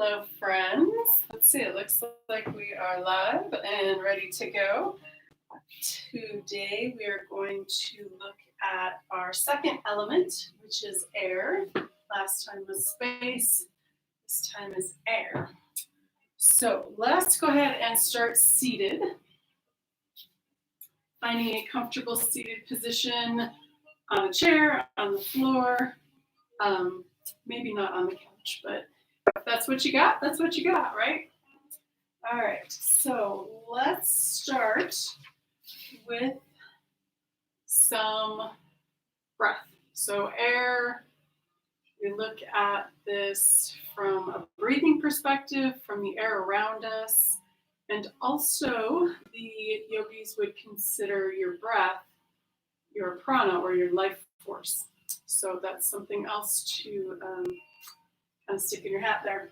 Hello, friends. Let's see, it looks like we are live and ready to go. Today, we are going to look at our second element, which is air. Last time was space, this time is air. So let's go ahead and start seated. Finding a comfortable seated position on a chair, on the floor, maybe not on the couch, but if that's what you got, that's what you got, right? All right, so let's start with some breath. So air, we look at this from a breathing perspective, from the air around us, and also the yogis would consider your breath your prana or your life force. So that's something else to kind of stick in your hat there.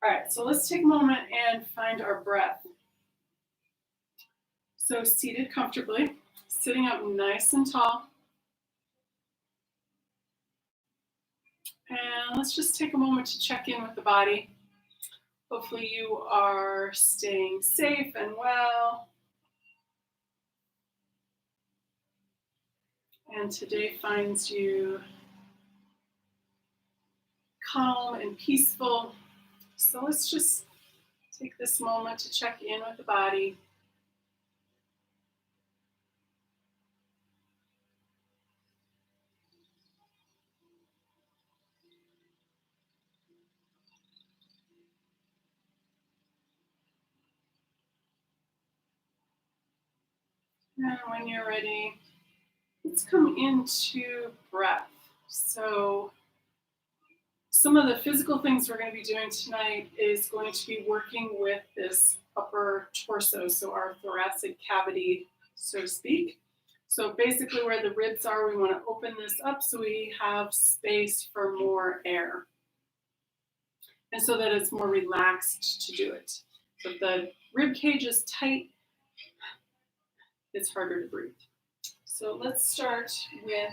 All right, so let's take a moment and find our breath. So seated comfortably, sitting up nice and tall. And let's just take a moment to check in with the body. Hopefully you are staying safe and well. And today finds you calm and peaceful. So let's just take this moment to check in with the body. And when you're ready, let's come into breath. So some of the physical things we're going to be doing tonight is going to be working with this upper torso, so our thoracic cavity, so to speak. So basically where the ribs are, we want to open this up so we have space for more air. And so that it's more relaxed to do it. So if the rib cage is tight, it's harder to breathe. So let's start with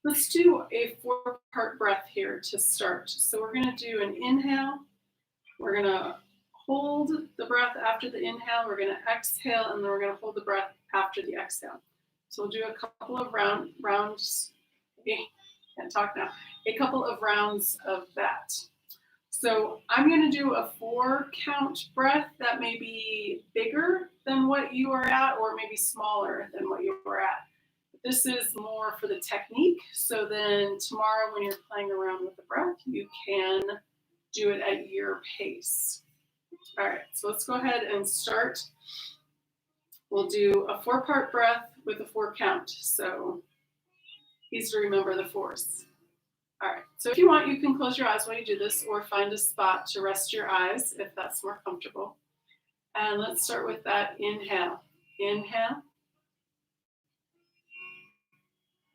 let's do a 4-part breath here to start. So we're going to do an inhale. We're going to hold the breath after the inhale. We're going to exhale, and then we're going to hold the breath after the exhale. So we'll do a couple of rounds. Can't talk now. A couple of rounds of that. So I'm going to do a 4-count breath that may be bigger than what you are at, or maybe smaller than what you are at. This is more for the technique. So then tomorrow when you're playing around with the breath, you can do it at your pace. All right, so let's go ahead and start. We'll do a 4-part breath with a 4-count. So easy to remember the 4s. All right, so if you want, you can close your eyes while you do this or find a spot to rest your eyes if that's more comfortable. And let's start with that inhale. Inhale.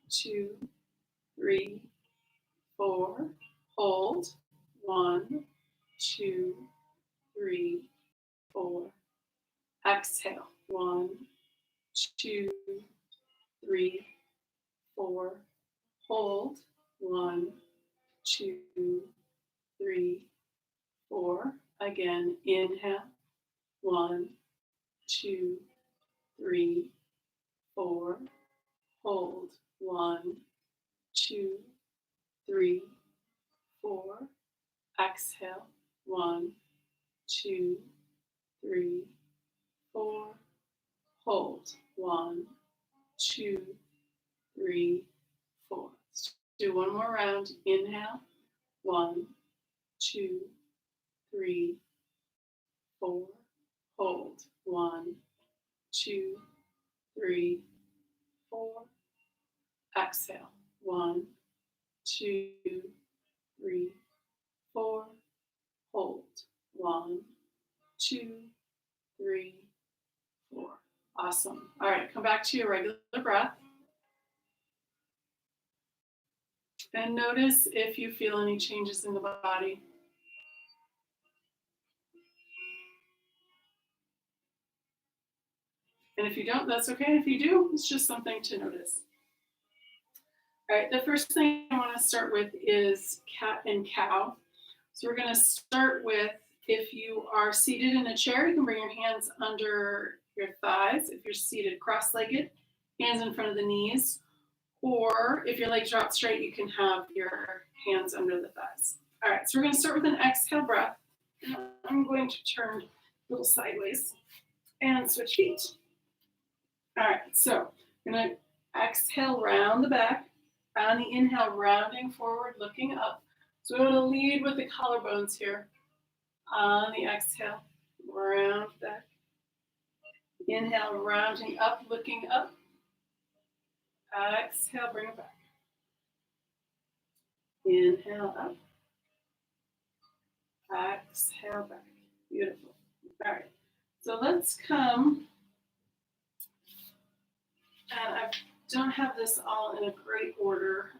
2, 3, 4. Hold. 1, 2, 3, 4. Exhale. 1, 2, 3, 4. Hold. 1, 2, 3, 4. Again, inhale. 1, 2, 3, 4. Hold. 1, 2, 3, 4. Exhale. 1, 2, 3, 4. Hold. 1, 2, 3, 4. Let's do one more round. Inhale. 1, 2, 3, 4. Hold. 1, 2, 3, 4. Exhale. 1, 2, 3, 4. Hold. 1, 2, 3, 4. Awesome. All right, come back to your regular breath. And notice if you feel any changes in the body. And if you don't, that's okay. If you do, it's just something to notice. All right, the first thing I want to start with is cat and cow. So we're going to start with, if you are seated in a chair, you can bring your hands under your thighs. If you're seated cross-legged, hands in front of the knees. Or if your legs are out straight, you can have your hands under the thighs. All right, so we're going to start with an exhale breath. I'm going to turn a little sideways and switch feet. All right, so I'm going to exhale, round the back. On the inhale, rounding forward, looking up. So we want to lead with the collarbones here. On the exhale, round back. Inhale, rounding up, looking up. Exhale, bring it back. Inhale up. Exhale back. Beautiful. All right. So let's come, and I don't have this all in a great order.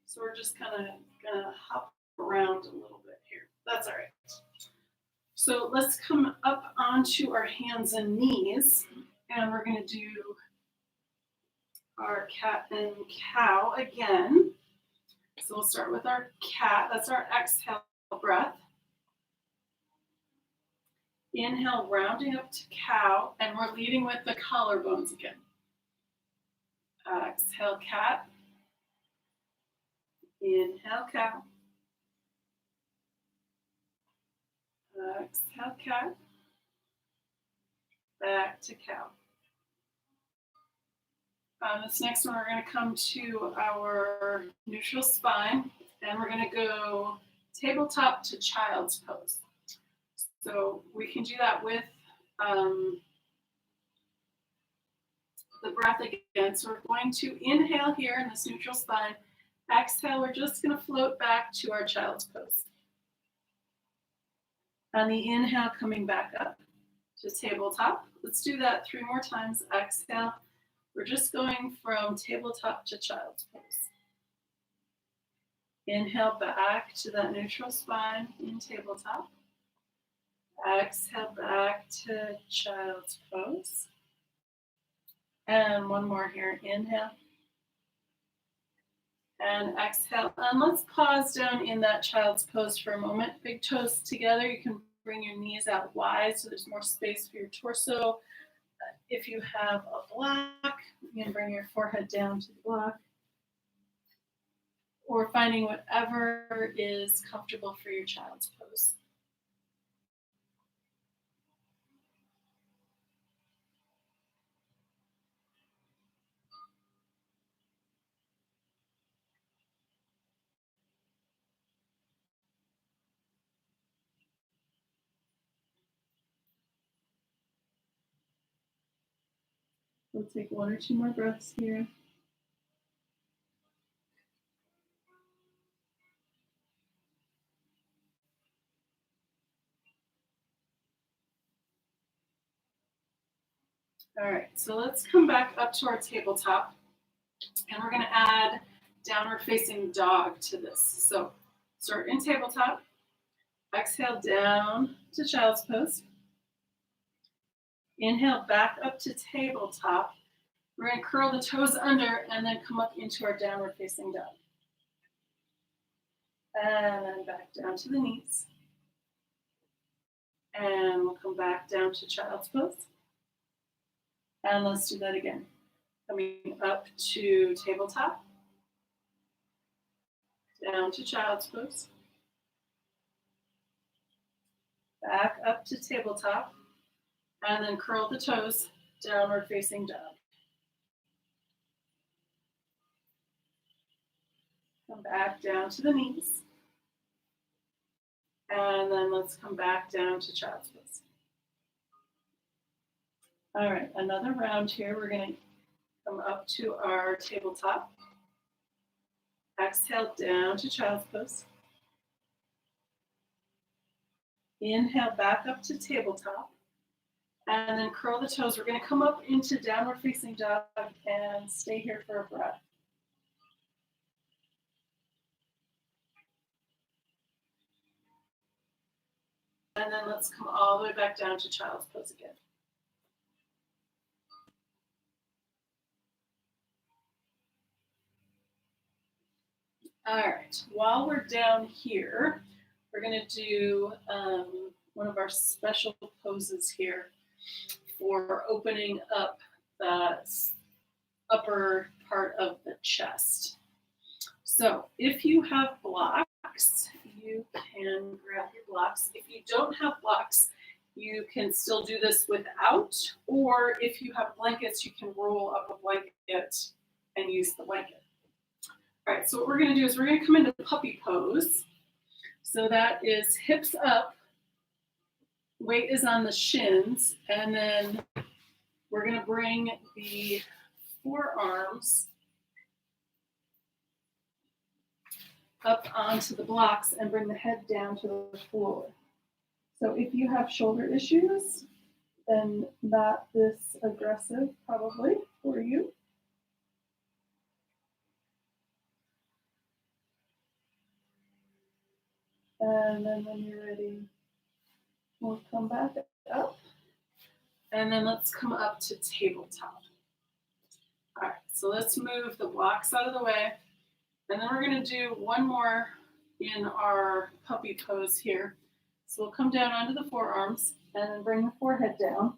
So we're just kind of gonna hop around a little bit here. That's all right. So let's come up onto our hands and knees, and we're gonna do our cat and cow again. So we'll start with our cat. That's our exhale breath. Inhale, rounding up to cow, and we're leading with the collarbones again. Exhale, cat. Inhale, cow. Exhale, cat. Back to cow. This next one, we're going to come to our neutral spine, and we're going to go tabletop to child's pose. So we can do that with the breath again. So we're going to inhale here in this neutral spine. Exhale, we're just going to float back to our child's pose. On the inhale, coming back up to tabletop. Let's do that 3 more times. Exhale. We're just going from tabletop to child's pose. Inhale back to that neutral spine in tabletop. Exhale back to child's pose. And one more here. Inhale. And exhale. And let's pause down in that child's pose for a moment. Big toes together. You can bring your knees out wide so there's more space for your torso. If you have a block, you can bring your forehead down to the block. Or finding whatever is comfortable for your child's pose. We'll take 1 or 2 more breaths here. All right, so let's come back up to our tabletop, and we're going to add downward facing dog to this. So start in tabletop, exhale down to child's pose. Inhale back up to tabletop. We're going to curl the toes under and then come up into our downward facing dog. And then back down to the knees. And we'll come back down to child's pose. And let's do that again. Coming up to tabletop. Down to child's pose. Back up to tabletop. And then curl the toes, downward facing dog. Come back down to the knees. And then let's come back down to child's pose. All right, another round here. We're going to come up to our tabletop. Exhale down to child's pose. Inhale back up to tabletop. And then curl the toes. We're going to come up into downward facing dog and stay here for a breath. And then let's come all the way back down to child's pose again. All right, while we're down here, we're gonna do one of our special poses here for opening up the upper part of the chest. So if you have blocks, you can grab your blocks. If you don't have blocks, you can still do this without, or if you have blankets, you can roll up a blanket and use the blanket. All right, so what we're gonna do is we're gonna come into puppy pose. So that is hips up, weight is on the shins, and then we're gonna bring the forearms up onto the blocks and bring the head down to the floor. So if you have shoulder issues, then not this aggressive probably for you. And then when you're ready, we'll come back up. And then let's come up to tabletop. All right, so let's move the blocks out of the way. And then we're gonna do one more in our puppy pose here. So we'll come down onto the forearms and then bring the forehead down.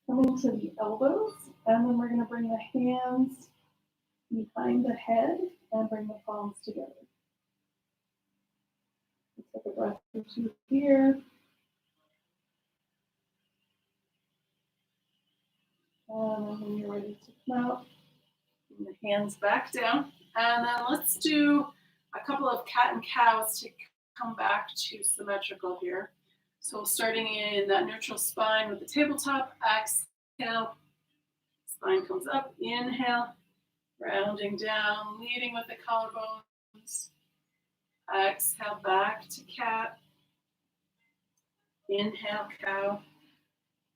Coming to the elbows, and then we're gonna bring the hands behind the head and bring the palms together. Let's take a breath or two here. And then when you're ready to come out, bring the hands back down. And then let's do a couple of cat and cows to come back to symmetrical here. So starting in that neutral spine with the tabletop, exhale, spine comes up, inhale, rounding down, leading with the collarbones. Exhale, back to cat. Inhale, cow.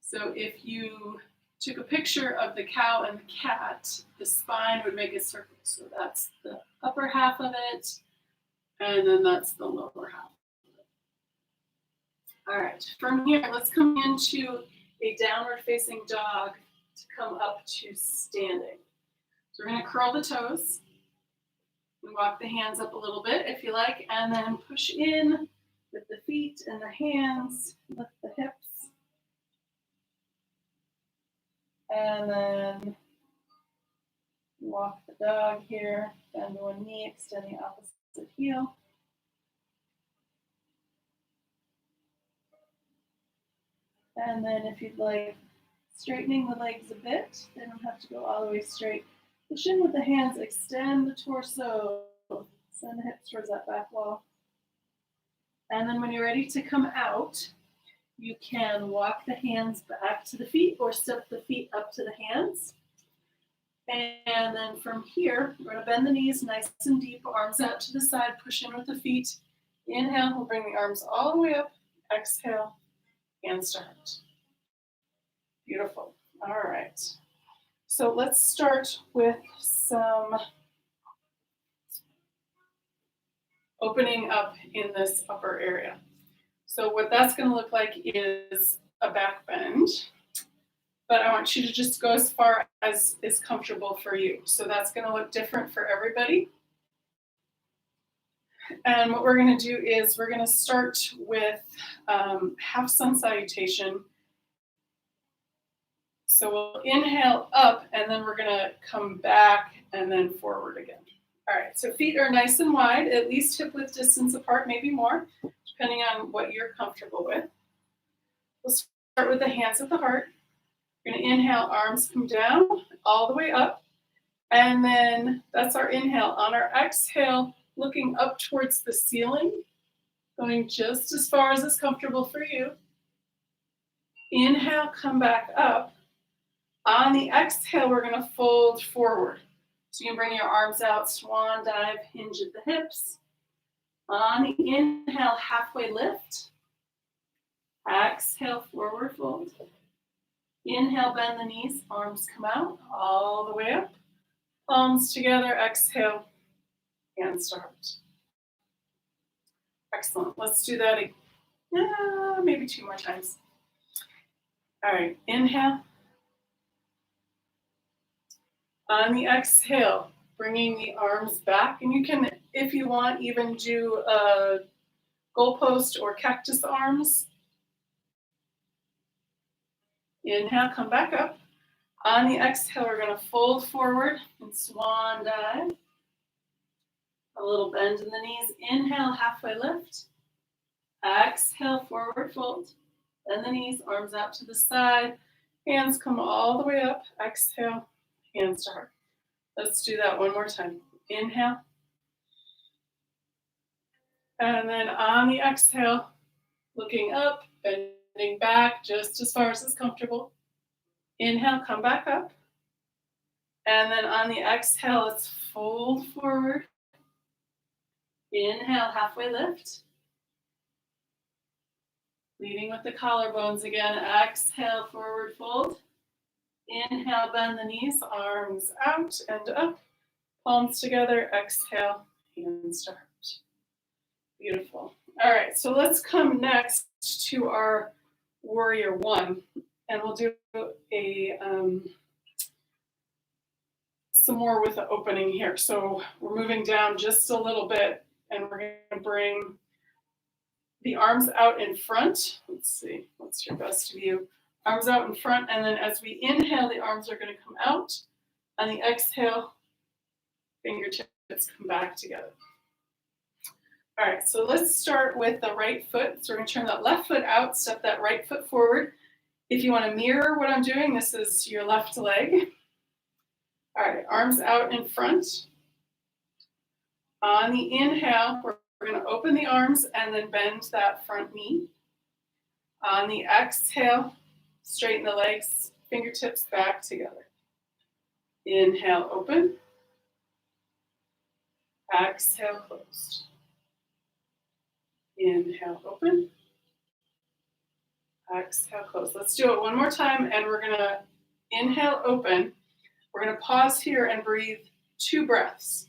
So if you took a picture of the cow and the cat, the spine would make a circle. So that's the upper half of it, and then that's the lower half. All right, from here, let's come into a downward facing dog to come up to standing. So we're gonna curl the toes and walk the hands up a little bit if you like, and then push in with the feet and the hands, lift the hips. And then walk the dog here, bend one knee, extend the opposite heel. And then if you'd like, straightening the legs a bit, they don't have to go all the way straight. Push in with the hands, extend the torso, send the hips towards that back wall. And then when you're ready to come out, you can walk the hands back to the feet or step the feet up to the hands. And then from here, we're gonna bend the knees nice and deep, arms out to the side, push in with the feet. Inhale, we'll bring the arms all the way up. Exhale, hands to heart. Beautiful. All right. So let's start with some opening up in this upper area. So what that's going to look like is a back bend, but I want you to just go as far as is comfortable for you. So that's going to look different for everybody. And what we're going to do is we're going to start with half sun salutation. So we'll inhale up, and then we're going to come back and then forward again. All right, so feet are nice and wide, at least hip width distance apart, maybe more, depending on what you're comfortable with. We'll start with the hands at the heart. We're going to inhale, arms come down all the way up. And then that's our inhale. On our exhale, looking up towards the ceiling, going just as far as is comfortable for you. Inhale, come back up. On the exhale, we're going to fold forward. So you can bring your arms out, swan dive, hinge at the hips. On the inhale, halfway lift. Exhale, forward fold. Inhale, bend the knees, arms come out all the way up. Palms together, exhale, hands to heart. Excellent. Let's do that again. Maybe 2 more times. All right, inhale. On the exhale, bringing the arms back. And you can, if you want, even do a goalpost or cactus arms. Inhale, come back up. On the exhale, we're going to fold forward and swan dive. A little bend in the knees. Inhale, halfway lift. Exhale, forward fold. Bend the knees, arms out to the side. Hands come all the way up. Exhale, hands to heart. Let's do that one more time. Inhale. And then on the exhale, looking up, bending back just as far as is comfortable. Inhale, come back up. And then on the exhale, let's fold forward. Inhale, halfway lift. Leading with the collarbones again. Exhale, forward fold. Inhale, bend the knees, arms out and up. Palms together. Exhale, hands to heart. Beautiful. All right, so let's come next to our warrior one, and we'll do some more with the opening here. So we're moving down just a little bit, and we're going to bring the arms out in front. Let's see, what's your best view? Arms out in front, and then as we inhale, the arms are going to come out. On the exhale, fingertips come back together. All right, so let's start with the right foot. So we're going to turn that left foot out, step that right foot forward. If you want to mirror what I'm doing, this is your left leg. All right, arms out in front. On the inhale, we're going to open the arms and then bend that front knee. On the exhale, straighten the legs, fingertips back together. Inhale, open. Exhale, closed. Inhale, open. Exhale, close. Let's do it one more time, and we're going to inhale, open. We're going to pause here and breathe 2 breaths.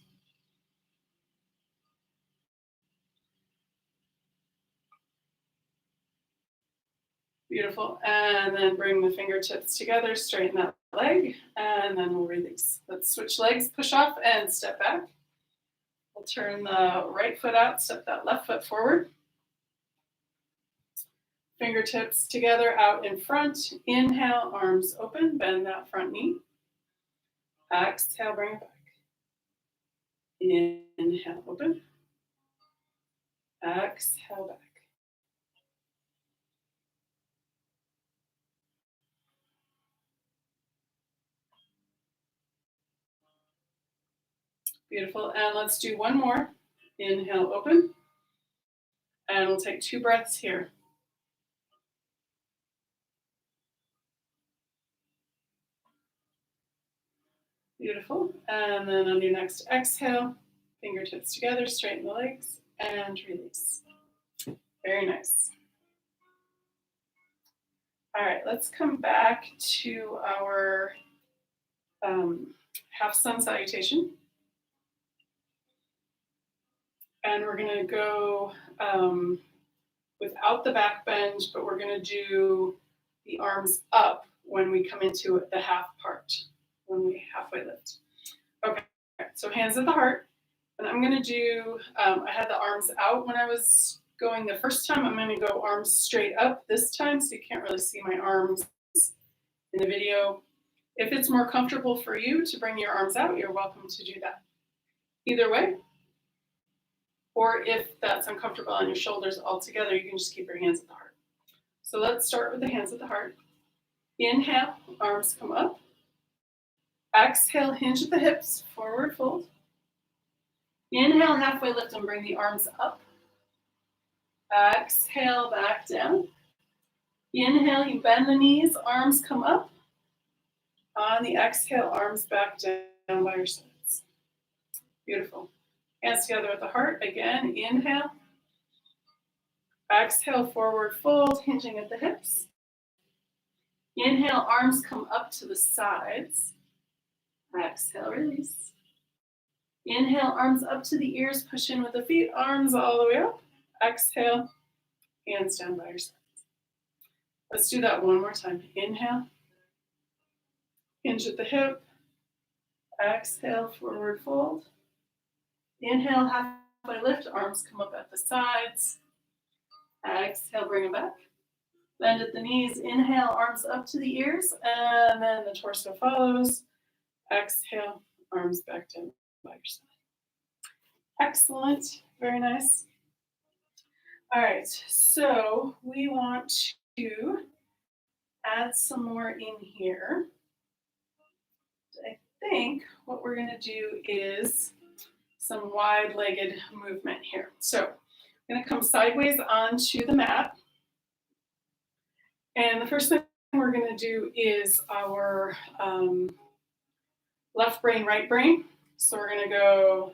Beautiful. And then bring the fingertips together, straighten that leg, and then we'll release. Let's switch legs, push off, and step back. We'll turn the right foot out, step that left foot forward. Fingertips together, out in front. Inhale, arms open, bend that front knee. Exhale, bring it back. Inhale, open. Exhale, back. Beautiful. And let's do one more. Inhale, open. And we'll take 2 breaths here. Beautiful. And then on your next exhale, fingertips together, straighten the legs, and release. Very nice. All right, let's come back to our half sun salutation. And we're going to go without the back bend, but we're going to do the arms up when we come into the half part, when we halfway lift. Okay, so hands at the heart. And I'm going to do, I had the arms out when I was going the first time. I'm going to go arms straight up this time, so you can't really see my arms in the video. If it's more comfortable for you to bring your arms out, you're welcome to do that. Either way. Or if that's uncomfortable on your shoulders altogether, you can just keep your hands at the heart. So let's start with the hands at the heart. Inhale, arms come up. Exhale, hinge at the hips, forward fold. Inhale, halfway lift and bring the arms up. Exhale, back down. Inhale, you bend the knees, arms come up. On the exhale, arms back down by your sides. Beautiful. Hands together at the heart. Again, inhale. Exhale, forward fold, hinging at the hips. Inhale, arms come up to the sides. Exhale, release. Inhale, arms up to the ears, push in with the feet, arms all the way up. Exhale, hands down by your sides. Let's do that one more time. Inhale. Hinge at the hip. Exhale, forward fold. Inhale, halfway lift, arms come up at the sides. Exhale, bring them back. Bend at the knees, inhale, arms up to the ears, and then the torso follows. Exhale, arms back down by your side. Excellent, very nice. All right, so we want to add some more in here. I think what we're gonna do is some wide-legged movement here. So I'm gonna come sideways onto the mat. And the first thing we're gonna do is our left brain, right brain. So we're gonna go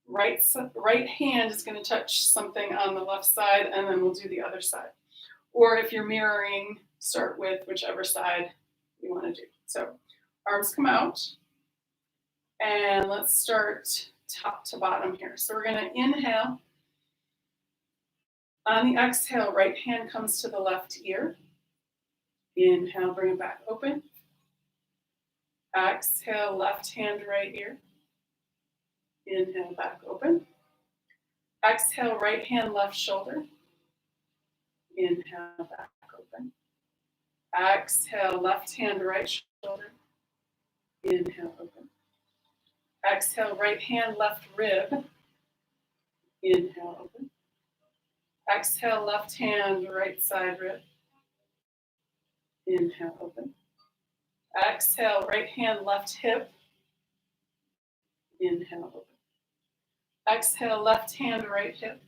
right hand is gonna touch something on the left side, and then we'll do the other side. Or if you're mirroring, start with whichever side you wanna do. So arms come out, and let's start top to bottom here. So we're gonna inhale. On the exhale, right hand comes to the left ear. Inhale, bring it back open. Exhale, left hand, right ear. Inhale, back open. Exhale, right hand, left shoulder. Inhale, back open. Exhale, left hand, right shoulder. Inhale, open. Exhale, right hand, left rib. Inhale, open. Exhale, left hand, right side rib. Inhale, open. Exhale, right hand, left hip. Inhale, open. Exhale, left hand, right hip.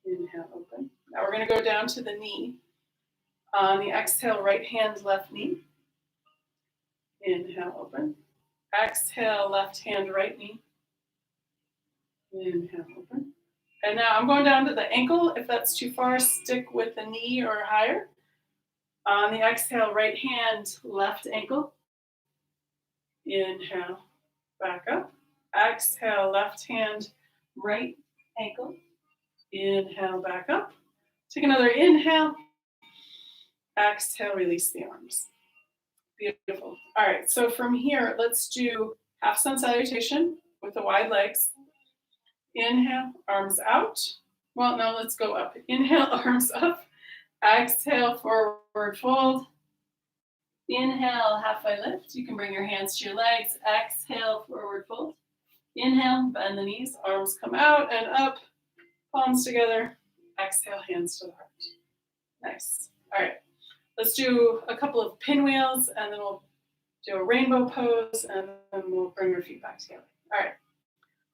Inhale, open. Now we're going to go down to the knee. On the exhale, right hand, left knee. Inhale, open. Exhale, left hand, right knee. Inhale, open. And now I'm going down to the ankle. If that's too far, stick with the knee or higher. On the exhale, right hand, left ankle. Inhale, back up. Exhale, left hand, right ankle. Inhale, back up. Take another inhale. Exhale, release the arms. Beautiful. All right, so from here, let's do half sun salutation with the wide legs. Inhale, arms out. Well, no, let's go up. Inhale, arms up. Exhale, forward fold. Inhale, halfway lift. You can bring your hands to your legs. Exhale, forward fold. Inhale, bend the knees, arms come out and up, palms together. Exhale, hands to the heart. Nice. All right, let's do a couple of pinwheels, and then we'll do a rainbow pose, and then we'll bring your feet back together. All right,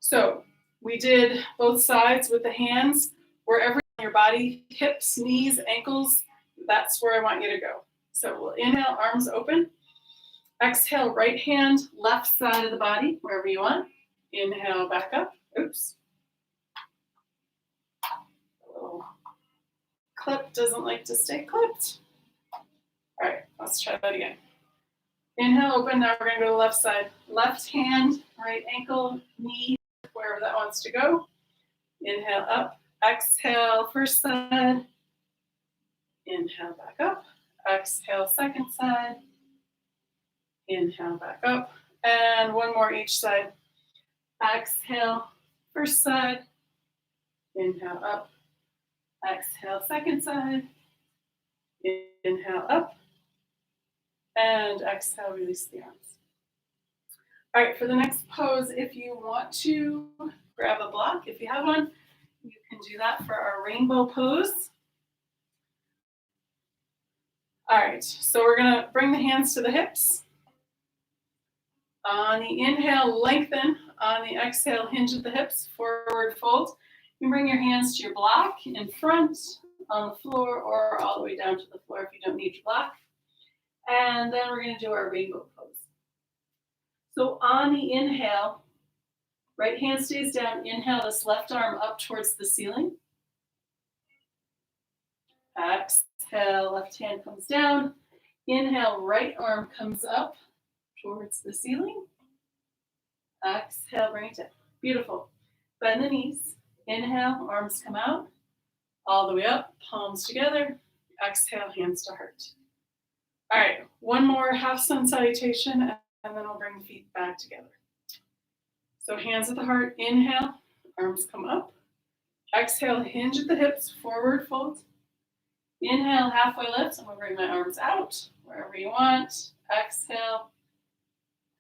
so we did both sides with the hands. Wherever in your body, hips, knees, ankles, that's where I want you to go. So we'll inhale, arms open. Exhale, right hand, left side of the body, wherever you want. Inhale, back up. Oops. The little clip doesn't like to stay clipped. All right, let's try that again. Inhale, open. Now we're going to go to the left side. Left hand, right ankle, knee, wherever that wants to go. Inhale, up. Exhale, first side. Inhale, back up. Exhale, second side. Inhale, back up. And one more each side. Exhale, first side. Inhale, up. Exhale, second side. Inhale, up. And exhale, release the arms. All right, for the next pose, if you want to grab a block, if you have one, you can do that for our rainbow pose. All right, so we're gonna bring the hands to the hips. On the inhale, lengthen. On the exhale, hinge at the hips, forward fold. You can bring your hands to your block in front, on the floor, or all the way down to the floor if you don't need your block. And then we're gonna do our rainbow pose. So on the inhale, right hand stays down. Inhale, this left arm up towards the ceiling. Exhale, left hand comes down. Inhale, right arm comes up towards the ceiling. Exhale, bring it down. Beautiful. Bend the knees. Inhale, arms come out. All the way up, palms together. Exhale, hands to heart. All right, one more half sun salutation, and then we'll bring the feet back together. So hands at the heart, inhale, arms come up. Exhale, hinge at the hips, forward fold. Inhale, halfway lift. I'm going to bring my arms out wherever you want. Exhale,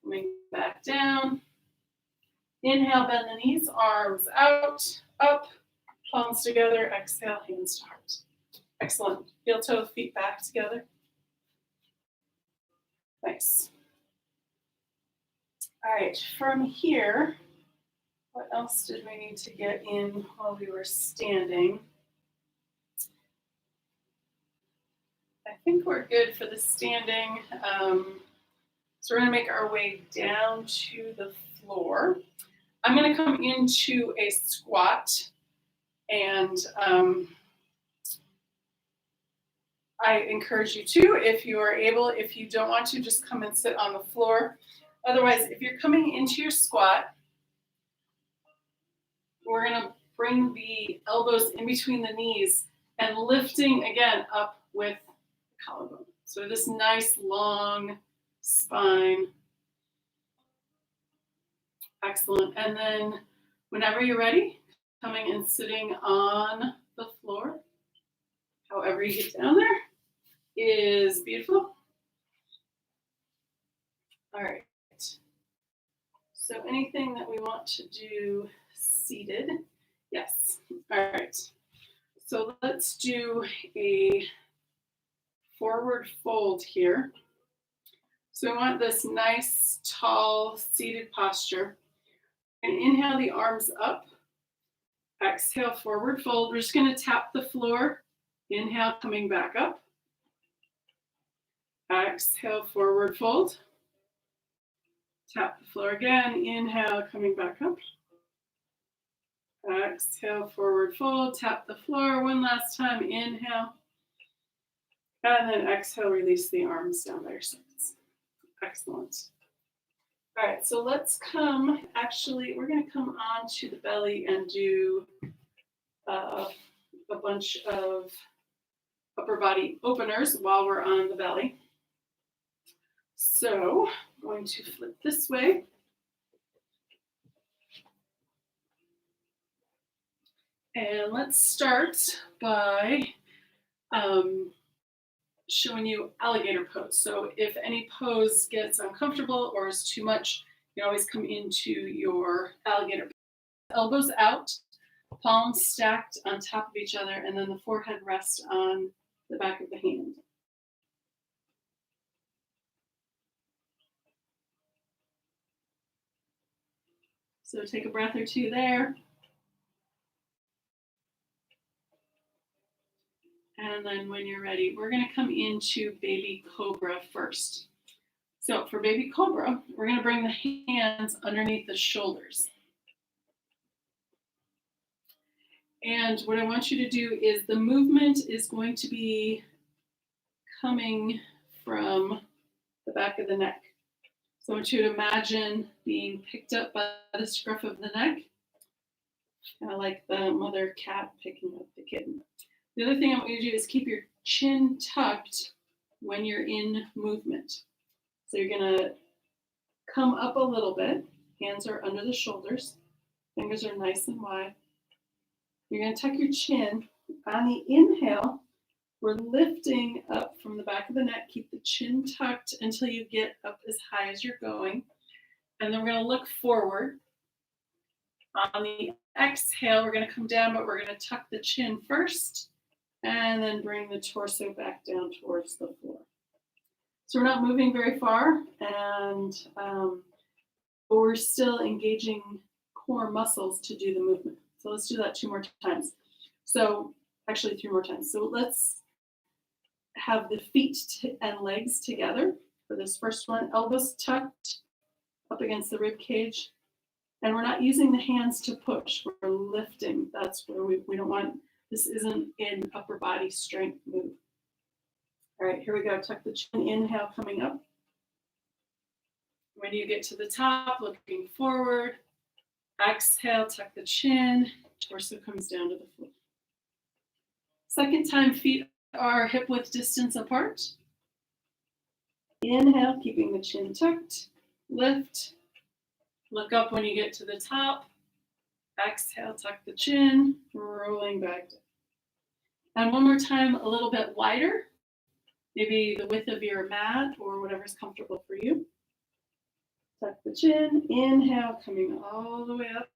coming back down. Inhale, bend the knees, arms out, up, palms together. Exhale, hands to heart. Excellent. Heel toe, feet back together. Nice. All right, from here, what else did we need to get in while we were standing? I think we're good for the standing. So we're going to make our way down to the floor. I'm going to come into a squat, and I encourage you to, if you are able. If you don't want to, just come and sit on the floor. Otherwise, if you're coming into your squat, we're going to bring the elbows in between the knees and lifting again up with the collarbone. So this nice long spine. Excellent. And then whenever you're ready, coming and sitting on the floor, however you get down there, is beautiful. All right. So anything that we want to do seated? Yes. All right. So let's do a forward fold here. So we want this nice, tall, seated posture. And inhale the arms up. Exhale, forward fold. We're just going to tap the floor. Inhale, coming back up. Exhale, forward fold. Tap the floor again. Inhale, coming back up. Exhale, forward fold. Tap the floor one last time. Inhale. And then exhale, release the arms down by your sides. Excellent. All right, so let's come, actually, we're going to come on to the belly and do a bunch of upper body openers while we're on the belly. So I'm going to flip this way. And let's start by showing you alligator pose. So if any pose gets uncomfortable or is too much, you can always come into your alligator pose. Elbows out, palms stacked on top of each other, and then the forehead rests on the back of the hand. So take a breath or two there. And then when you're ready, we're going to come into baby cobra first. So for baby cobra, we're going to bring the hands underneath the shoulders. And what I want you to do is the movement is going to be coming from the back of the neck. So I want you to imagine being picked up by the scruff of the neck, kind of like the mother cat picking up the kitten. The other thing I want you to do is keep your chin tucked when you're in movement. So you're going to come up a little bit. Hands are under the shoulders. Fingers are nice and wide. You're going to tuck your chin. On the inhale, we're lifting up from the back of the neck. Keep the chin tucked until you get up as high as you're going. And then we're going to look forward. On the exhale, we're going to come down, but we're going to tuck the chin first. And then bring the torso back down towards the floor. So we're not moving very far, and but we're still engaging core muscles to do the movement. So let's do that 2 more times. So actually 3 more times. So let's have the feet and legs together for this first one. Elbows tucked up against the rib cage. And we're not using the hands to push. We're lifting. That's where we don't want. This isn't an upper body strength move. All right, here we go. Tuck the chin, inhale, coming up. When you get to the top, looking forward. Exhale, tuck the chin. Torso comes down to the floor. Second time, feet are hip-width distance apart. Inhale, keeping the chin tucked. lift, look up when you get to the top, exhale, tuck the chin, rolling back down. And one more time, a little bit wider, maybe the width of your mat or whatever's comfortable for you. Tuck the chin, inhale, coming all the way up,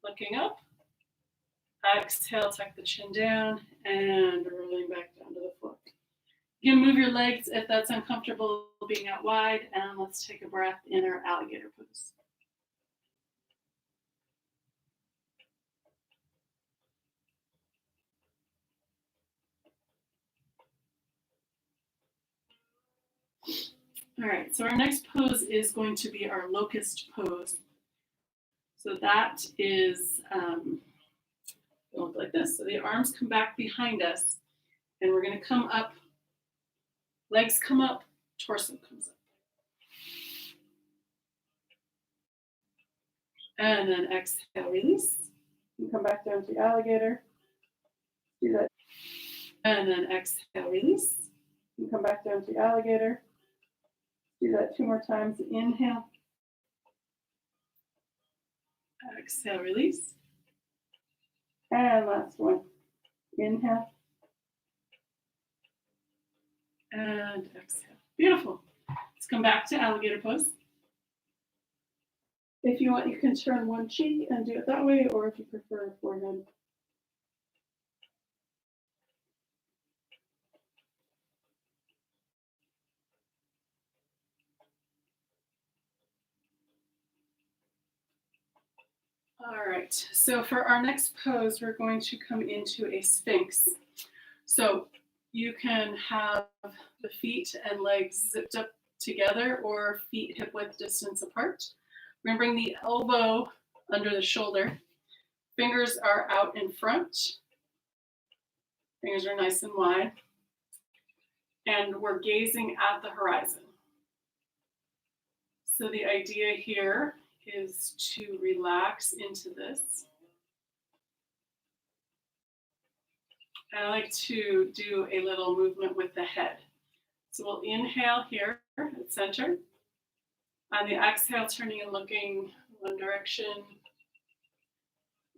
looking up. Exhale, tuck the chin down, and rolling back down to the floor. You can move your legs if that's uncomfortable being out wide, and let's take a breath in our alligator pose. All right, so our next pose is going to be our locust pose. So that is, it'll look like this. So the arms come back behind us, and we're going to come up, legs come up, torso comes up. And then exhale, release. You come back down to alligator. Do that. And then exhale, release. You come back down to alligator. Do that 2 more times. Inhale. Exhale, release. And last one. Inhale. And exhale. Beautiful. Let's come back to alligator pose. If you want, you can turn one cheek and do it that way, or if you prefer forehead. All right, so for our next pose, we're going to come into a sphinx. So you can have the feet and legs zipped up together or feet hip width distance apart. We're gonna bring the elbow under the shoulder. Fingers are out in front. Fingers are nice and wide. And we're gazing at the horizon. So the idea here is to relax into this. I like to do a little movement with the head. So we'll inhale here at center. On the exhale, turning and looking one direction.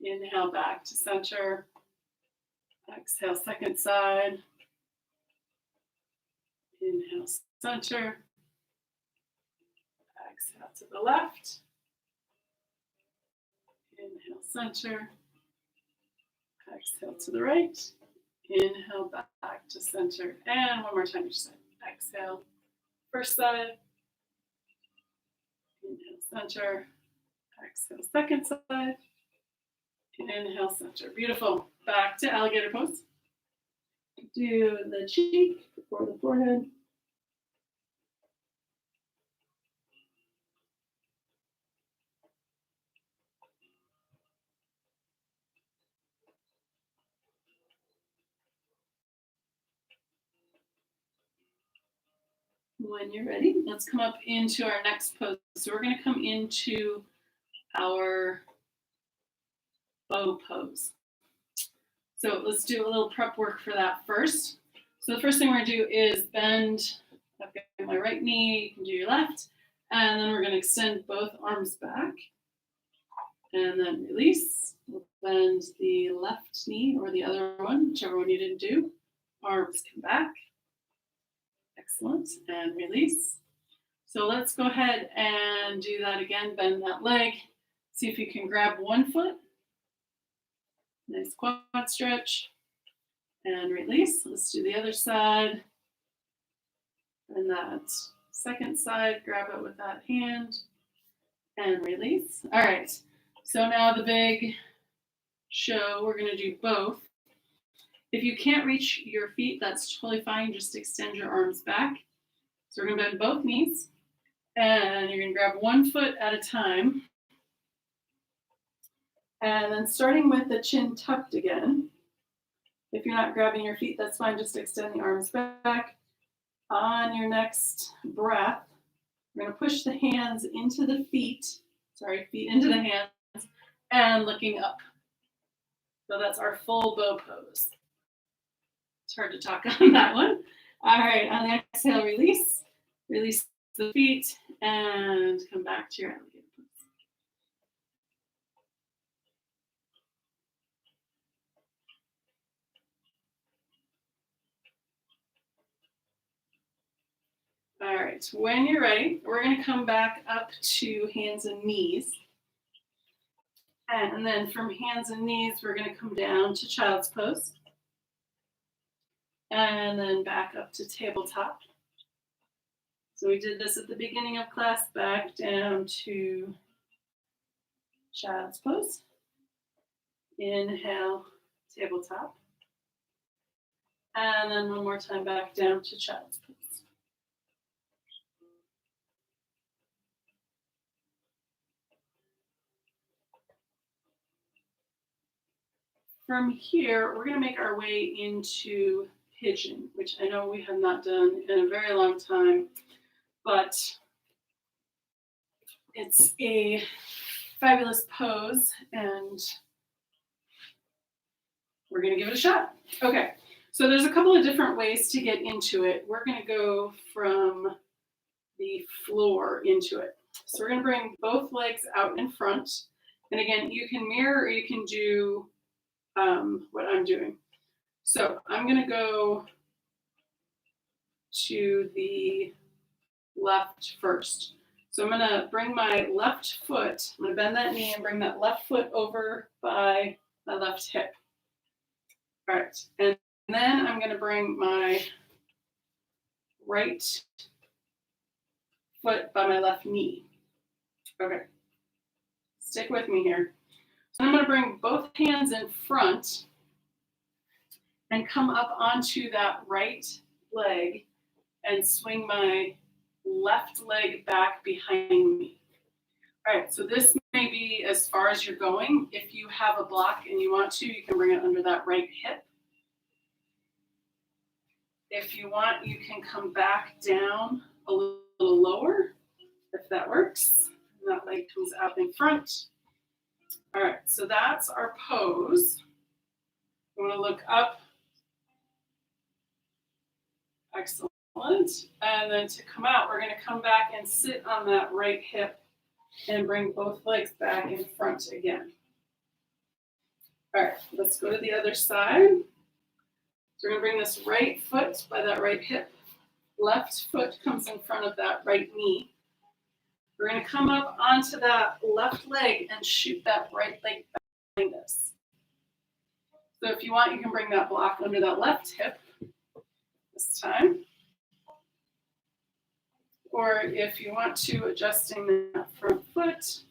Inhale back to center. Exhale, second side. Inhale, center. Exhale to the left. Inhale, center. Exhale to the right. Inhale back to center. And one more time each side. Exhale, first side. Inhale, center. Exhale, second side. Inhale, center. Beautiful. Back to alligator pose. Do the cheek or the forehead. When you're ready, let's come up into our next pose. So we're going to come into our bow pose. So let's do a little prep work for that first. So the first thing we're going to do is bend. I've got my right knee, you can do your left. And then we're going to extend both arms back. And then release. We'll bend the left knee or the other one, whichever one you didn't do. Arms come back. Excellent. And release. So let's go ahead and do that again. Bend that leg. See if you can grab one foot. Nice quad stretch. And release. Let's do the other side. And that second side, grab it with that hand. And release. All right. So now the big show, we're going to do both. If you can't reach your feet, that's totally fine. Just extend your arms back. So we're going to bend both knees. And you're going to grab one foot at a time. And then starting with the chin tucked again. If you're not grabbing your feet, that's fine. Just extend the arms back. On your next breath, we're going to push the hands into the feet. Feet into the hands. And looking up. So that's our full bow pose. It's hard to talk on that one. All right, on the exhale, release. Release the feet And come back to your alligator pose. All right, when you're ready, we're going to come back up to hands and knees. And then from hands and knees, we're going to come down to child's pose. And then back up to tabletop. So we did this at the beginning of class, back down to child's pose. Inhale, tabletop. And then one more time back down to child's pose. From here, we're going to make our way into pigeon, which I know we have not done in a very long time, but it's a fabulous pose, and we're going to give it a shot. Okay, so there's a couple of different ways to get into it. We're going to go from the floor into it. So we're going to bring both legs out in front. And again, you can mirror or you can do what I'm doing. So I'm going to go to the left first. So I'm going to bring my left foot, I'm going to bend that knee and bring that left foot over by my left hip. All right, and then I'm going to bring my right foot by my left knee. Okay, stick with me here. So I'm going to bring both hands in front and come up onto that right leg and swing my left leg back behind me. All right, so this may be as far as you're going. If you have a block and you want to, you can bring it under that right hip. If you want, you can come back down a little lower, if that works. And that leg comes out in front. All right, so that's our pose. I'm going to look up. Excellent. And then to come out, we're going to come back and sit on that right hip and bring both legs back in front again. All right, let's go to the other side. So we're going to bring this right foot by that right hip. Left foot comes in front of that right knee. We're going to come up onto that left leg and shoot that right leg behind us. So if you want, you can bring that block under that left hip this time. Or if you want to, adjusting that front foot,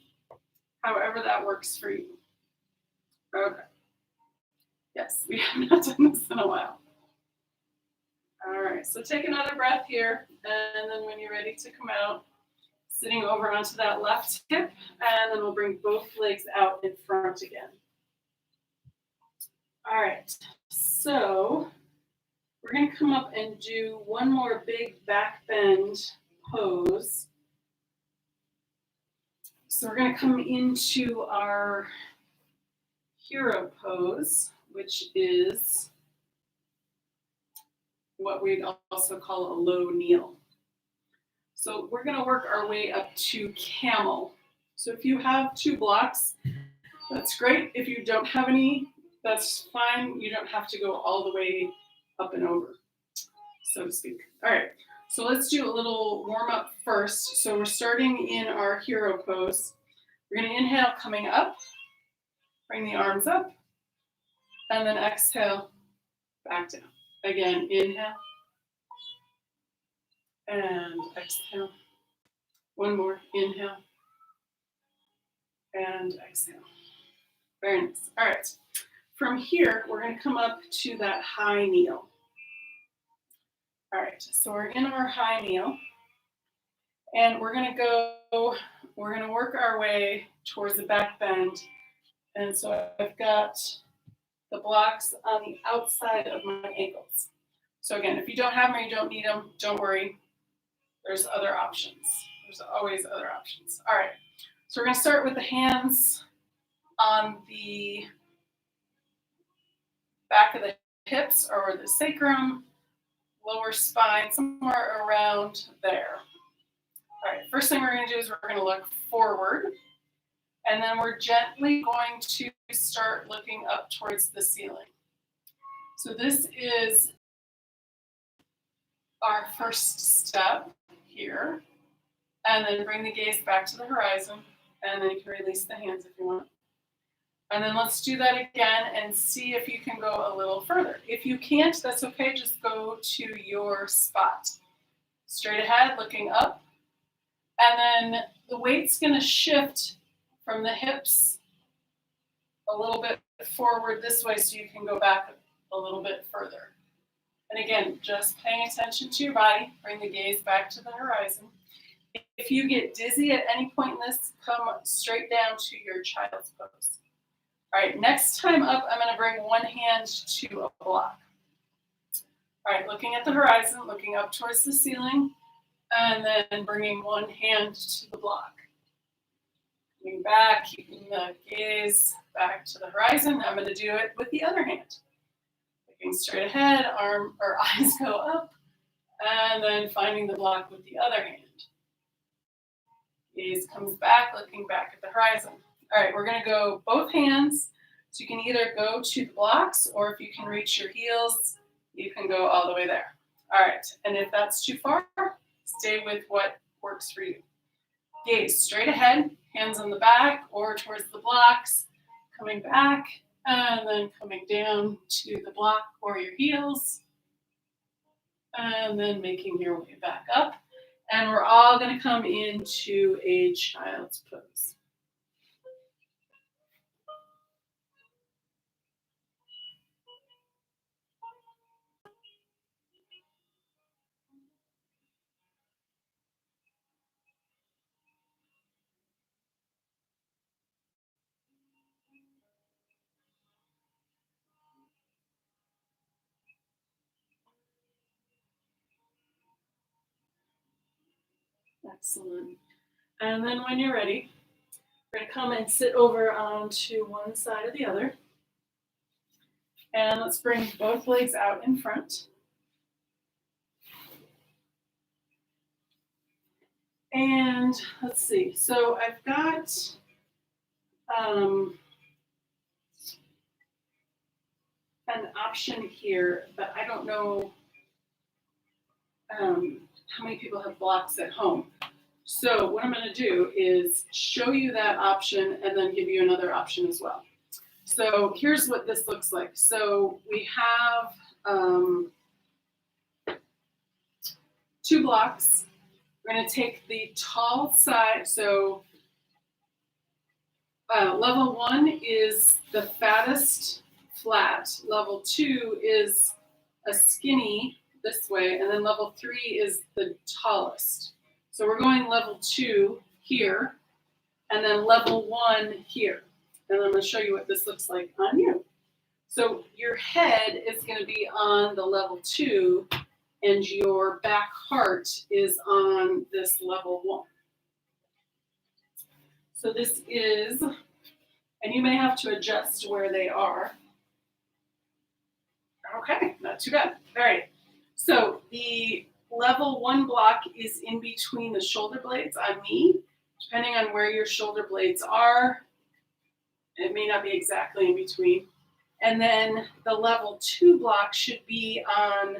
however that works for you. Okay. Yes, we have not done this in a while. All right, so take another breath here, and then when you're ready to come out, sitting over onto that left hip, and then we'll bring both legs out in front again. All right, so we're going to come up and do one more big back bend pose. So we're going to come into our hero pose, which is what we'd also call a low kneel. So we're going to work our way up to camel. So if you have two blocks, that's great. If you don't have any, that's fine. You don't have to go all the way up and over, so to speak. All right, so let's do a little warm up first. So we're starting in our hero pose. We're going to inhale coming up, bring the arms up, and then exhale back down. Again, inhale and exhale. One more, inhale and exhale. Very nice. All right, from here, we're going to come up to that high kneel. All right, so we're in our high kneel, and we're going to work our way towards the back bend. And so I've got the blocks on the outside of my ankles. So again, if you don't have them or you don't need them, don't worry. There's other options. There's always other options. All right, so we're going to start with the hands on the back of the hips or the sacrum, lower spine, somewhere around there. All right, first thing we're going to do is we're going to look forward, and then we're gently going to start looking up towards the ceiling. So this is our first step here, and then bring the gaze back to the horizon, and then you can release the hands if you want. And then let's do that again and see if you can go a little further. If you can't, that's okay, just go to your spot. Straight ahead, looking up, and then the weight's gonna shift from the hips a little bit forward this way so you can go back a little bit further. And again, just paying attention to your body, bring the gaze back to the horizon. If you get dizzy at any point in this, come straight down to your child's pose. All right, next time up, I'm going to bring one hand to a block. All right, looking at the horizon, looking up towards the ceiling, and then bringing one hand to the block. Coming back, keeping the gaze back to the horizon. I'm going to do it with the other hand. Looking straight ahead, arm or eyes go up, and then finding the block with the other hand. Gaze comes back, looking back at the horizon. All right, we're going to go both hands. So you can either go to the blocks, or if you can reach your heels, you can go all the way there. All right, and if that's too far, stay with what works for you. Gaze straight ahead, hands on the back or towards the blocks, coming back, and then coming down to the block or your heels, and then making your way back up. And we're all going to come into a child's pose. Excellent. And then when you're ready, we're going to come and sit over onto one side or the other. And let's bring both legs out in front. And let's see. So I've got an option here, but I don't know how many people have blocks at home. So what I'm going to do is show you that option and then give you another option as well. So here's what this looks like. So we have 2 blocks. We're going to take the tall side. So level 1 is the fattest flat. Level 2 is a skinny this way. And then level 3 is the tallest. So we're going level 2 here, and then level 1 here. And I'm going to show you what this looks like on you. So your head is going to be on the level 2, and your back heart is on this level 1. So this is, and you may have to adjust where they are. Okay, not too bad. All right. So the level 1 block is in between the shoulder blades on me. Depending on where your shoulder blades are, it may not be exactly in between. And then the level 2 block should be on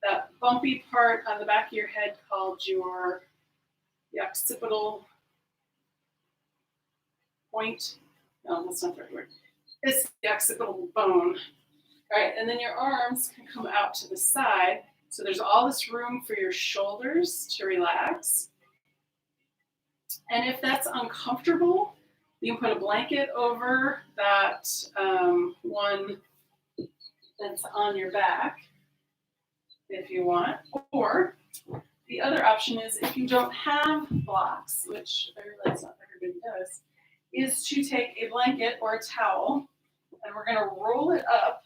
that bumpy part on the back of your head called the occipital point. No, that's not the right word. It's the occipital bone. All right, and then your arms can come out to the side. So there's all this room for your shoulders to relax. And if that's uncomfortable, you can put a blanket over that one that's on your back if you want. Or the other option is, if you don't have blocks, which I realize not everybody does, is to take a blanket or a towel, and we're going to roll it up.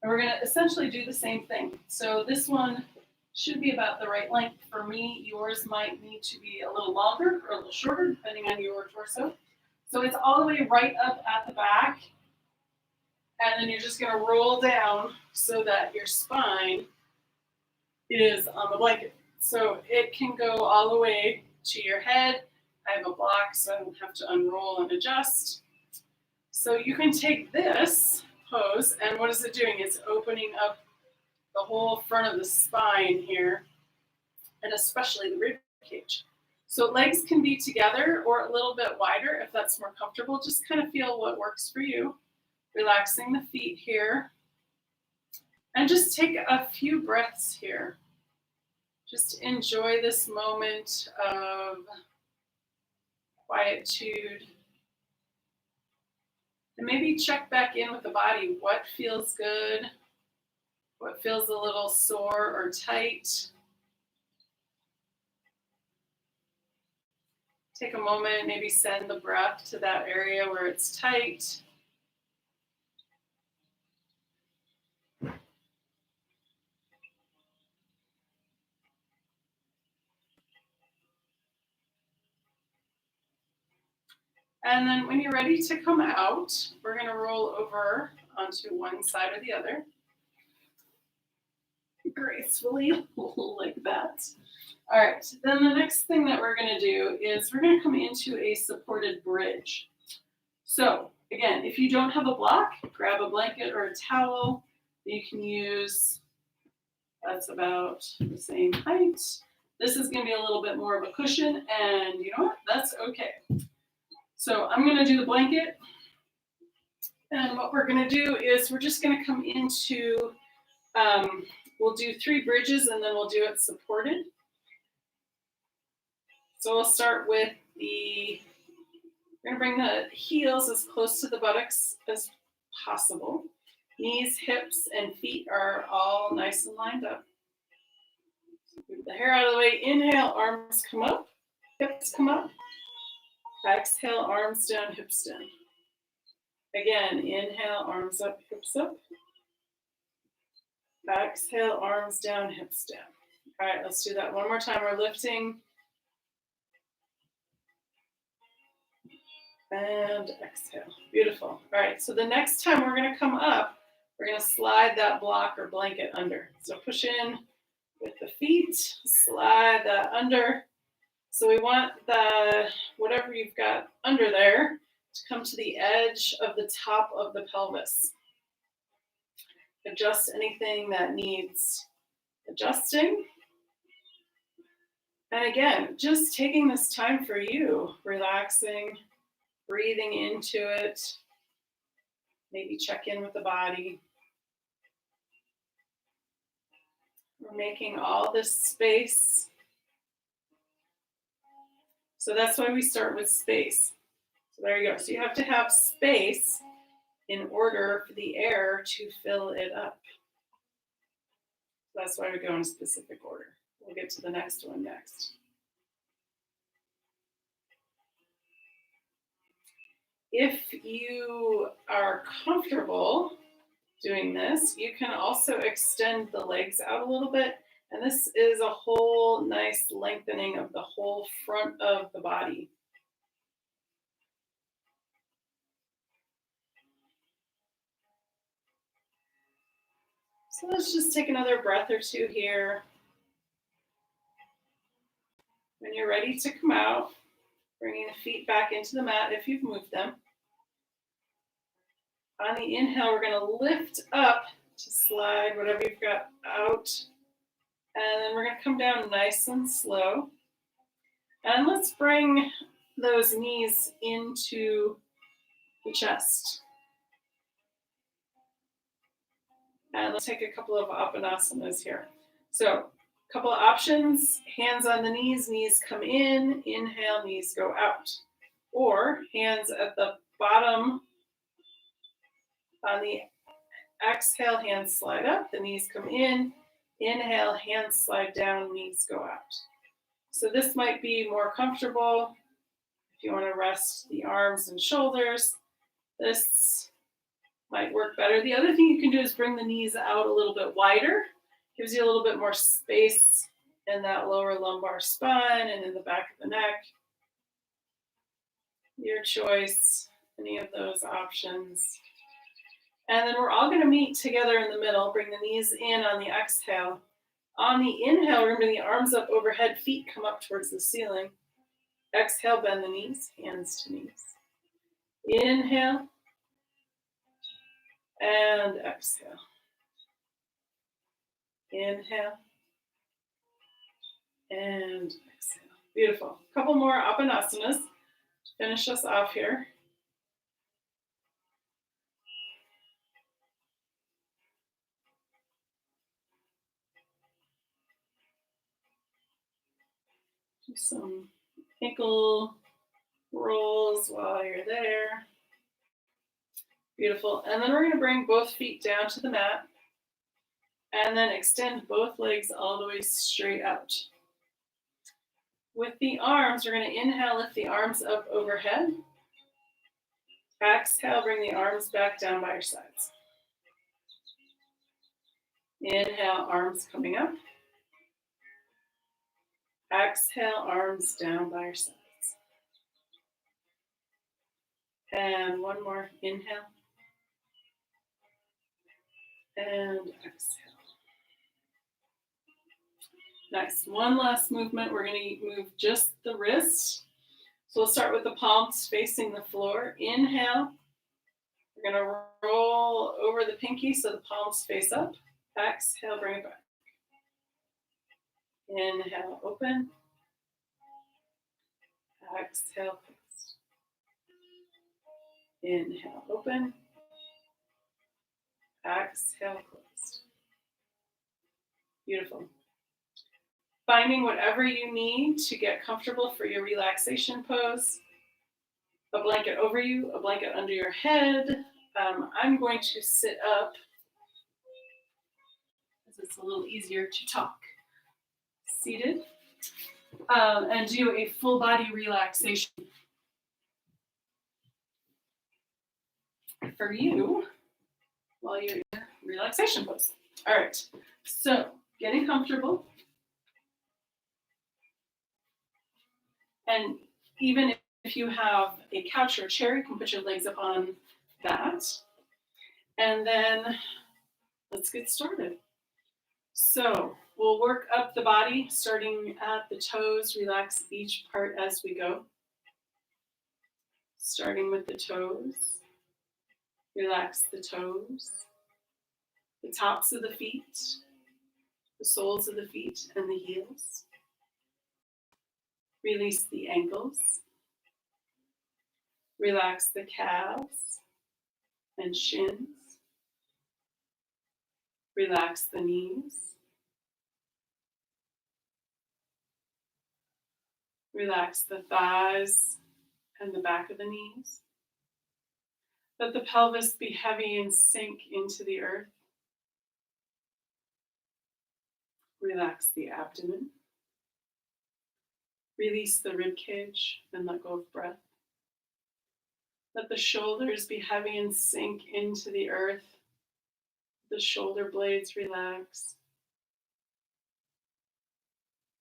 And we're going to essentially do the same thing. So this one should be about the right length for me. Yours might need to be a little longer or a little shorter, depending on your torso. So it's all the way right up at the back. And then you're just going to roll down so that your spine is on the blanket. So it can go all the way to your head. I have a block, so I don't have to unroll and adjust. So you can take this pose, and what is it doing? It's opening up the whole front of the spine here, and especially the rib cage. So legs can be together or a little bit wider if that's more comfortable. Just kind of feel what works for you. Relaxing the feet here. And just take a few breaths here. Just enjoy this moment of quietude. And maybe check back in with the body. What feels good? What feels a little sore or tight? Take a moment, maybe send the breath to that area where it's tight. And then when you're ready to come out, we're going to roll over onto one side or the other. Gracefully, like that. All right, then the next thing that we're going to do is we're going to come into a supported bridge. So again, if you don't have a block, grab a blanket or a towel that you can use. That's about the same height. This is going to be a little bit more of a cushion, and you know what? That's okay. So I'm going to do the blanket, and what we're going to do is we're just going to come into, we'll do 3 bridges, and then we'll do it supported. So we'll start with we're going to bring the heels as close to the buttocks as possible. Knees, hips, and feet are all nice and lined up. Move the hair out of the way. Inhale, arms come up, hips come up. Exhale, arms down, hips down. Again, inhale, arms up, hips up. Exhale, arms down, hips down. All right, let's do that one more time. We're lifting. And exhale. Beautiful. All right, so the next time we're going to come up, we're going to slide that block or blanket under. So push in with the feet, slide that under. So we want whatever you've got under there to come to the edge of the top of the pelvis. Adjust anything that needs adjusting. And again, just taking this time for you, relaxing, breathing into it. Maybe check in with the body. We're making all this space. So that's why we start with space. So there you go. So you have to have space in order for the air to fill it up. That's why we go in a specific order. We'll get to the next one next. If you are comfortable doing this, you can also extend the legs out a little bit. And this is a whole nice lengthening of the whole front of the body. So let's just take another breath or two here. When you're ready to come out, bringing the feet back into the mat if you've moved them. On the inhale, we're going to lift up to slide whatever you've got out. And then we're going to come down nice and slow. And let's bring those knees into the chest. And let's take a couple of Appanasanas here. So a couple of options, hands on the knees come in, inhale, knees go out. Or hands at the bottom, on the exhale, hands slide up, the knees come in, inhale, hands slide down, knees go out. So this might be more comfortable if you want to rest the arms and shoulders. This might work better. The other thing you can do is bring the knees out a little bit wider. Gives you a little bit more space in that lower lumbar spine and in the back of the neck. Your choice, any of those options. And then we're all going to meet together in the middle. Bring the knees in on the exhale. On the inhale, we're going to bring the arms up overhead, feet come up towards the ceiling. Exhale, bend the knees, hands to knees. Inhale and exhale. Inhale and exhale. Beautiful. A couple more Apanasanas. Finish us off here. Do some ankle rolls while you're there. Beautiful. And then we're going to bring both feet down to the mat and then extend both legs all the way straight out. With the arms, we're going to inhale, lift the arms up overhead. Exhale, bring the arms back down by your sides. Inhale, arms coming up. Exhale, arms down by your sides. And one more, inhale. And exhale. Nice. One last movement. We're going to move just the wrists. So we'll start with the palms facing the floor. Inhale. We're going to roll over the pinky so the palms face up. Exhale, bring it back. Inhale, open. Exhale, close. Inhale, open. Exhale, close. Beautiful. Finding whatever you need to get comfortable for your relaxation pose. A blanket over you, a blanket under your head. I'm going to sit up because it's a little easier to talk seated and do a full body relaxation for you while you're in relaxation pose. All right, so getting comfortable. And even if you have a couch or a chair, you can put your legs up on that. And then let's get started. So we'll work up the body, starting at the toes. Relax each part as we go. Starting with the toes. Relax the toes. The tops of the feet. The soles of the feet and the heels. Release the ankles. Relax the calves and shins. Relax the knees. Relax the thighs and the back of the knees. Let the pelvis be heavy and sink into the earth. Relax the abdomen. Release the rib cage and let go of breath. Let the shoulders be heavy and sink into the earth. The shoulder blades relax.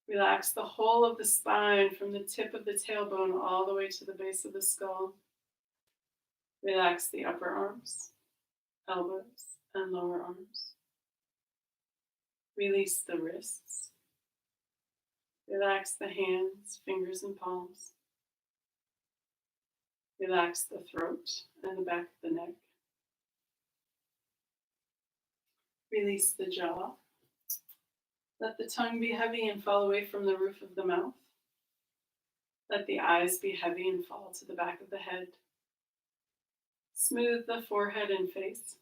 Relax the whole of the spine from the tip of the tailbone all the way to the base of the skull. Relax the upper arms, elbows, and lower arms. Release the wrists. Relax the hands, fingers, and palms. Relax the throat and the back of the neck. Release the jaw. Let the tongue be heavy and fall away from the roof of the mouth. Let the eyes be heavy and fall to the back of the head. Smooth the forehead and face.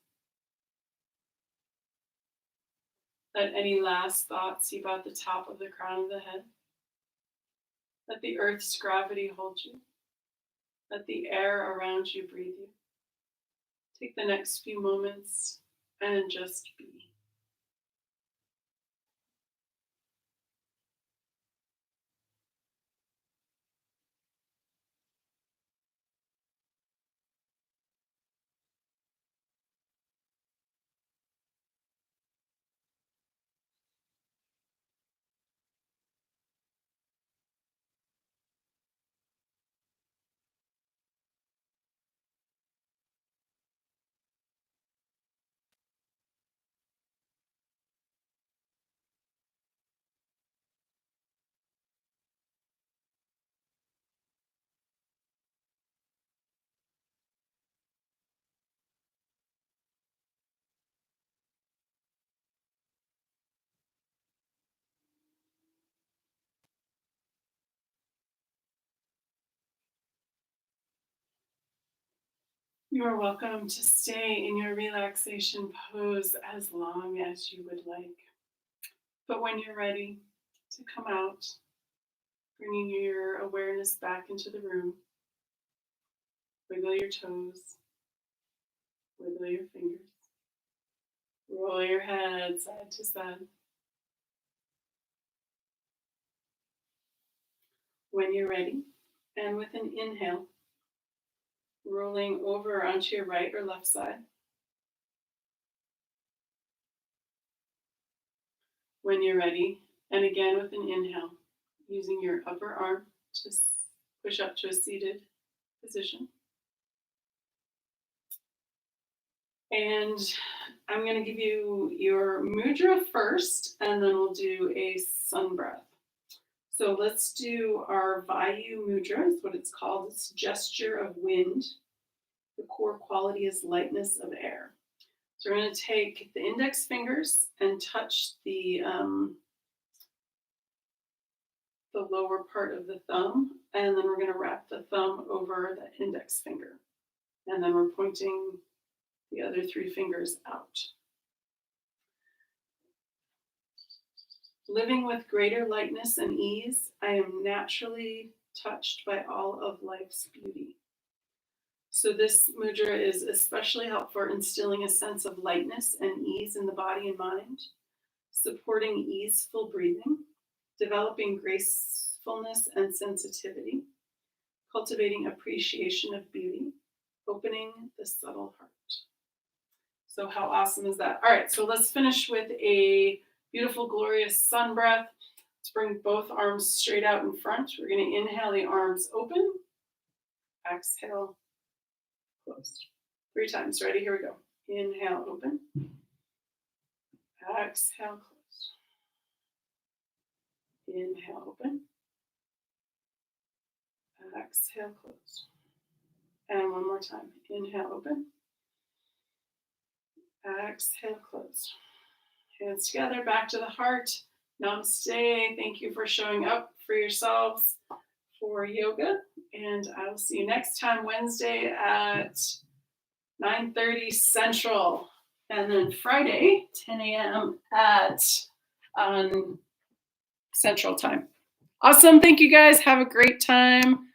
Let any last thoughts seep out the top of the crown of the head. Let the earth's gravity hold you. Let the air around you breathe you. Take the next few moments and just be. You are welcome to stay in your relaxation pose as long as you would like. But when you're ready to come out, bringing your awareness back into the room, wiggle your toes, wiggle your fingers, roll your head side to side. When you're ready, and with an inhale, rolling over onto your right or left side. When you're ready, and again with an inhale, using your upper arm to push up to a seated position. And I'm going to give you your mudra first, and then we'll do a sun breath. So let's do our Vayu mudra, is what it's called. It's gesture of wind. The core quality is lightness of air. So we're going to take the index fingers and touch the lower part of the thumb, and then we're going to wrap the thumb over the index finger. And then we're pointing the other three fingers out. Living with greater lightness and ease, I am naturally touched by all of life's beauty. So this mudra is especially helpful for instilling a sense of lightness and ease in the body and mind, supporting easeful breathing, developing gracefulness and sensitivity, cultivating appreciation of beauty, opening the subtle heart. So how awesome is that? All right, so let's finish with a beautiful, glorious sun breath. Let's bring both arms straight out in front. We're going to inhale the arms open. Exhale, closed. 3 times. Ready? Here we go. Inhale, open. Exhale, closed. Inhale, open. Exhale, closed. And one more time. Inhale, open. Exhale, closed. Hands together, back to the heart. Namaste. Thank you for showing up for yourselves for yoga. And I will see you next time, Wednesday at 9:30 Central. And then Friday, 10 a.m. at Central Time. Awesome. Thank you guys. Have a great time.